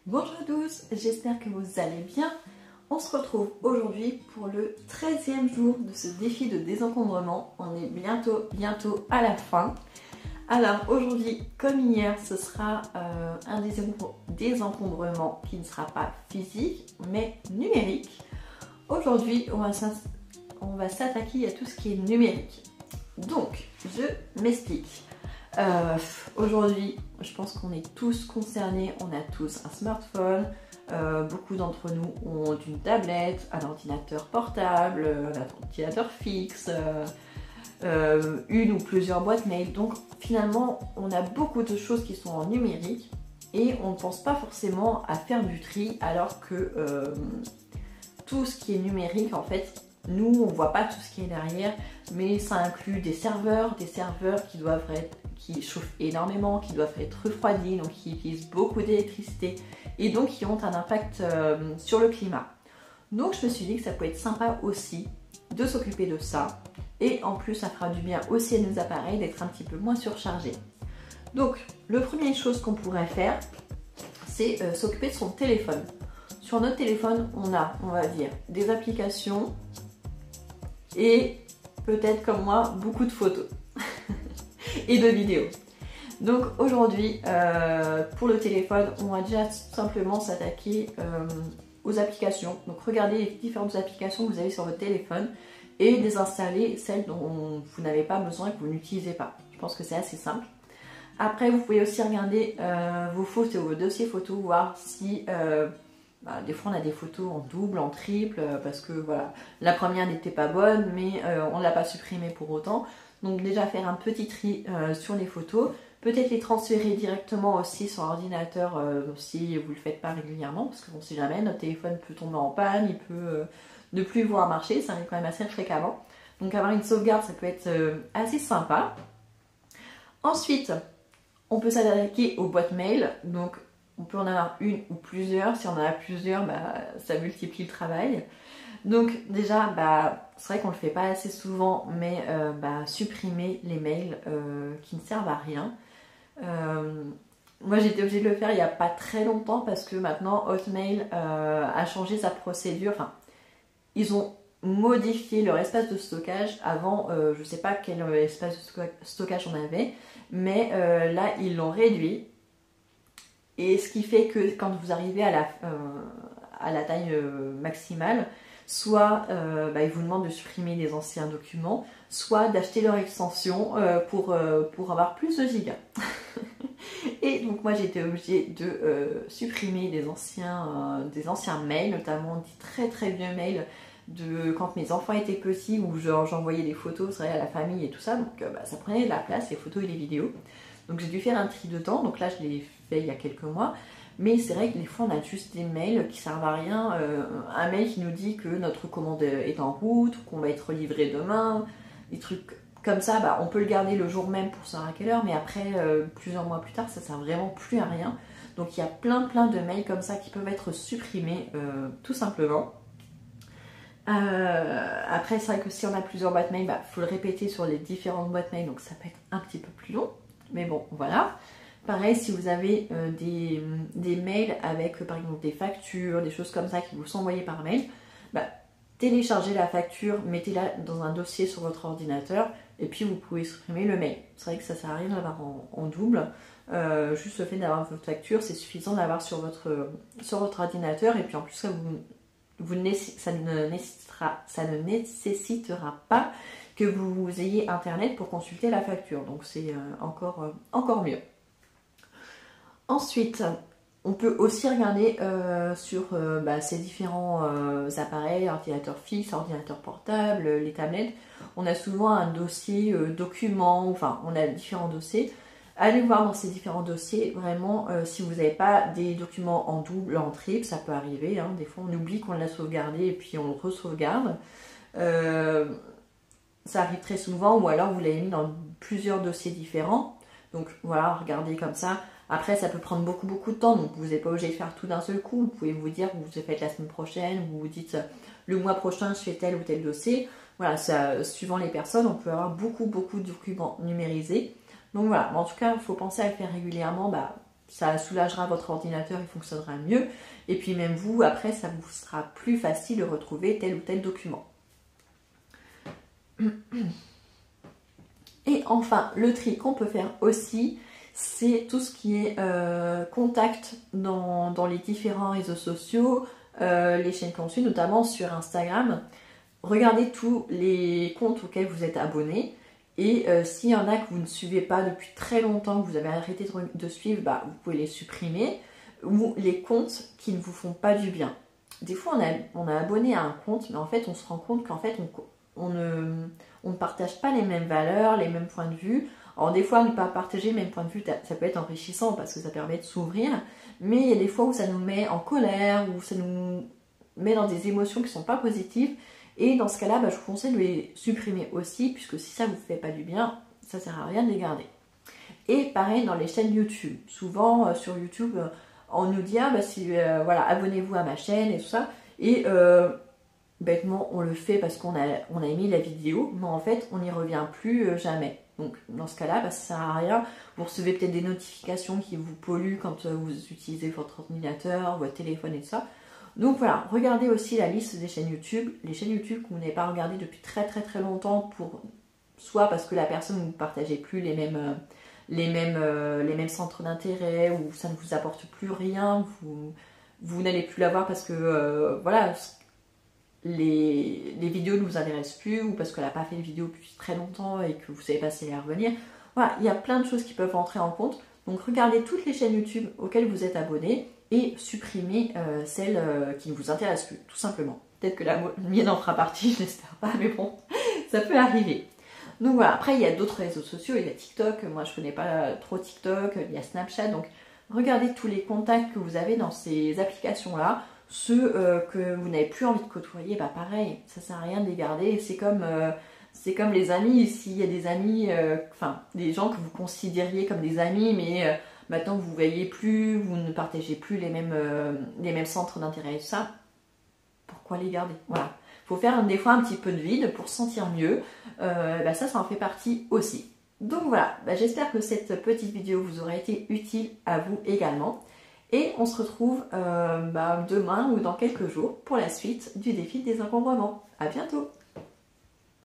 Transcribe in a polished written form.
Bonjour à tous, j'espère que vous allez bien. On se retrouve aujourd'hui pour le 13e jour de ce défi de désencombrement. On est bientôt à la fin. Alors aujourd'hui, comme hier, ce sera un désencombrement qui ne sera pas physique, mais numérique. Aujourd'hui, on va s'attaquer à tout ce qui est numérique. Donc, je m'explique. Aujourd'hui, je pense qu'on est tous concernés, on a tous un smartphone, beaucoup d'entre nous ont une tablette, un ordinateur portable, un ordinateur fixe, une ou plusieurs boîtes mail. Donc finalement, on a beaucoup de choses qui sont en numérique et on ne pense pas forcément à faire du tri alors que tout ce qui est numérique, en fait, nous on voit pas tout ce qui est derrière, mais ça inclut des serveurs qui chauffent énormément, qui doivent être refroidis, donc qui utilisent beaucoup d'électricité et donc qui ont un impact sur le climat. Donc je me suis dit que ça peut être sympa aussi de s'occuper de ça, et en plus ça fera du bien aussi à nos appareils d'être un petit peu moins surchargés. Donc la première chose qu'on pourrait faire, c'est s'occuper de son téléphone. Sur notre téléphone, on a, on va dire, des applications et peut-être comme moi, beaucoup de photos et de vidéos. Donc aujourd'hui, pour le téléphone, on va déjà simplement s'attaquer aux applications. Donc regardez les différentes applications que vous avez sur votre téléphone et désinstaller celles dont vous n'avez pas besoin et que vous n'utilisez pas. Je pense que c'est assez simple. Après, vous pouvez aussi regarder vos photos, vos dossiers photos, voir si des fois on a des photos en double, en triple, parce que voilà, la première n'était pas bonne, mais on ne l'a pas supprimée pour autant. Donc déjà faire un petit tri sur les photos, peut-être les transférer directement aussi sur l'ordinateur si vous ne le faites pas régulièrement, parce qu'on ne sait jamais, notre téléphone peut tomber en panne, il peut ne plus pouvoir marcher, ça arrive quand même assez fréquemment. Donc avoir une sauvegarde, ça peut être assez sympa. Ensuite, on peut s'attaquer aux boîtes mail, donc on peut en avoir une ou plusieurs. Si on en a plusieurs, ça multiplie le travail. Donc déjà, c'est vrai qu'on ne le fait pas assez souvent, mais supprimer les mails qui ne servent à rien. Moi j'ai été obligée de le faire il n'y a pas très longtemps parce que maintenant Hotmail a changé sa procédure. Enfin, ils ont modifié leur espace de stockage. Avant, je ne sais pas quel espace de stockage on avait, mais là ils l'ont réduit. Et ce qui fait que quand vous arrivez à la taille maximale, soit ils vous demandent de supprimer les anciens documents, soit d'acheter leur extension pour avoir plus de gigas. Et donc moi j'ai été obligée de supprimer des anciens mails, notamment des très vieux mails de quand mes enfants étaient petits, où j'envoyais des photos à la famille et tout ça, donc ça prenait de la place, les photos et les vidéos. Donc j'ai dû faire un tri de temps, donc là je l'ai fait il y a quelques mois. Mais c'est vrai que des fois on a juste des mails qui servent à rien. Un mail qui nous dit que notre commande est en route, qu'on va être livré demain. Des trucs comme ça, on peut le garder le jour même pour savoir à quelle heure. Mais après, plusieurs mois plus tard, ça sert vraiment plus à rien. Donc il y a plein de mails comme ça qui peuvent être supprimés tout simplement. Après c'est vrai que si on a plusieurs boîtes mail, faut le répéter sur les différentes boîtes mail. Donc ça peut être un petit peu plus long. Mais bon, voilà. Pareil, si vous avez des mails avec par exemple des factures, des choses comme ça qui vous sont envoyées par mail, téléchargez la facture, mettez-la dans un dossier sur votre ordinateur et puis vous pouvez supprimer le mail. C'est vrai que ça ne sert à rien de l'avoir en double. Juste le fait d'avoir votre facture, c'est suffisant de l'avoir sur votre ordinateur, et puis en plus ça ne nécessitera pas que vous ayez internet pour consulter la facture. Donc c'est encore mieux. Ensuite, on peut aussi regarder sur ces différents appareils, ordinateurs fixes, ordinateurs portables, les tablettes. On a souvent un dossier documents, enfin on a différents dossiers. Allez voir dans ces différents dossiers, vraiment, si vous n'avez pas des documents en double, en triple, ça peut arriver. Hein, des fois on oublie qu'on l'a sauvegardé et puis on le re-sauvegarde. Ça arrive très souvent, ou alors vous l'avez mis dans plusieurs dossiers différents. Donc voilà, regardez comme ça. Après, ça peut prendre beaucoup de temps, donc vous n'êtes pas obligé de faire tout d'un seul coup. Vous pouvez vous dire que vous le faites la semaine prochaine, vous vous dites le mois prochain je fais tel ou tel dossier. Voilà, ça, suivant les personnes, on peut avoir beaucoup de documents numérisés. Donc voilà, en tout cas, il faut penser à le faire régulièrement, ça soulagera votre ordinateur, il fonctionnera mieux. Et puis même vous, après, ça vous sera plus facile de retrouver tel ou tel document. Et enfin, le tri qu'on peut faire aussi, c'est tout ce qui est contact dans les différents réseaux sociaux, les chaînes qu'on suit, notamment sur Instagram. Regardez tous les comptes auxquels vous êtes abonné. Et s'il y en a que vous ne suivez pas depuis très longtemps, que vous avez arrêté de suivre, bah, vous pouvez les supprimer. Ou les comptes qui ne vous font pas du bien. Des fois, on a abonné à un compte, mais en fait, on se rend compte qu'en fait, on ne partage pas les mêmes valeurs, les mêmes points de vue. Alors des fois, ne pas partager les mêmes points de vue, ça peut être enrichissant parce que ça permet de s'ouvrir. Mais il y a des fois où ça nous met en colère, où ça nous met dans des émotions qui ne sont pas positives. Et dans ce cas-là, bah, je vous conseille de les supprimer aussi, puisque si ça ne vous fait pas du bien, ça ne sert à rien de les garder. Et pareil dans les chaînes YouTube. Souvent, sur YouTube, on nous dit, ah, bah, voilà, abonnez-vous à ma chaîne et tout ça. Et bêtement, on le fait parce qu'on a aimé la vidéo, mais en fait, on n'y revient plus jamais. Donc, dans ce cas-là, bah, ça sert à rien. Vous recevez peut-être des notifications qui vous polluent quand vous utilisez votre ordinateur, votre téléphone et tout ça. Donc voilà, regardez aussi la liste des chaînes YouTube. Les chaînes YouTube que vous n'avez pas regardées depuis très longtemps, soit parce que la personne ne partageait plus les mêmes centres d'intérêt, ou ça ne vous apporte plus rien, vous n'allez plus la voir parce que voilà, les vidéos ne vous intéressent plus, ou parce qu'elle n'a pas fait de vidéo depuis très longtemps et que vous ne savez pas si elle va revenir. Voilà, il y a plein de choses qui peuvent rentrer en compte. Donc regardez toutes les chaînes YouTube auxquelles vous êtes abonné et supprimez celles qui ne vous intéressent plus, tout simplement. Peut-être que la mienne en fera partie, je n'espère pas, mais bon, ça peut arriver. Donc voilà, après il y a d'autres réseaux sociaux, il y a TikTok, moi je connais pas trop TikTok, il y a Snapchat, donc regardez tous les contacts que vous avez dans ces applications-là. Ceux que vous n'avez plus envie de côtoyer, bah pareil, ça sert à rien de les garder. C'est comme les amis, s'il y a des amis, enfin des gens que vous considériez comme des amis, mais maintenant vous ne voyez plus, vous ne partagez plus les mêmes centres d'intérêt et tout ça, pourquoi les garder? Voilà. Il faut faire des fois un petit peu de vide pour se sentir mieux, bah ça en fait partie aussi. Donc voilà, bah j'espère que cette petite vidéo vous aura été utile à vous également. Et on se retrouve demain ou dans quelques jours pour la suite du défi des encombrements. À bientôt!